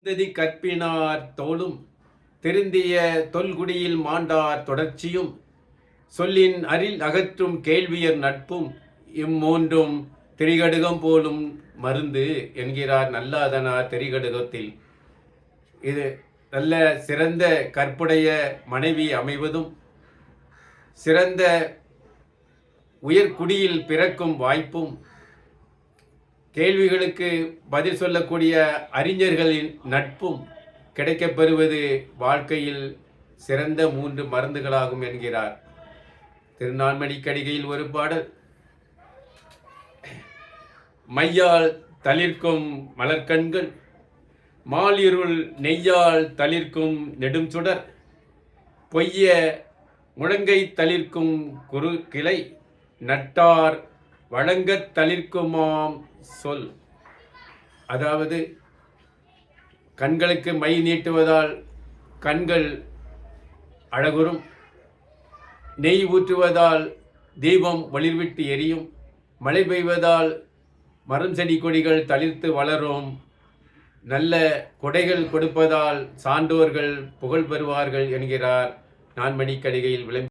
திருந்ததி கற்பினார் தோளும் திருந்திய தொல்குடியில் மாண்டார் தொடர்ச்சியும் சொல்லின் அரில் அகற்றும் கேள்வியர் நட்பும் இம்மூன்றும் திரிகடுகம் போலும் மருந்து என்கிறார் நல்லாதனார் திரிகடுகத்தில். இது நல்ல சிறந்த கற்புடைய மனைவி அமைவதும் சிறந்த உயர்குடியில் பிறக்கும் வாய்ப்பும் கேள்விகளுக்கு பதில் சொல்லக்கூடிய அறிஞர்களின் நட்பும் கிடைக்கப்பெறுவது வாழ்க்கையில் சிறந்த 3 மருந்துகளாகும் என்கிறார். திருநான்மணிக்கடிகையில் ஒரு பாடல், மையால் தளிர்க்கும் மலர்கண்கள் மாலிருள் நெய்யால் தளிர்க்கும் நெடும் சுடர் பொய்ய முழங்கை தளிர்க்கும் குறு கிளை நட்டார் வழங்கத் தளிர்க்குமாம் சொல். அதாவது கண்களுக்கு மை நீட்டுவதால் கண்கள் அழகுறும், நெய் ஊற்றுவதால் தீபம் ஒளிர்விட்டு எரியும், மழை பெய்வதால் மரம் செடி கொடிகள் தளிர்த்து வளரும், நல்ல கொடைகள் கொடுப்பதால் சான்றோர்கள் புகழ் பெறுவார்கள் என்கிறார் நான்மணிக்கடிகையில் விளம்பி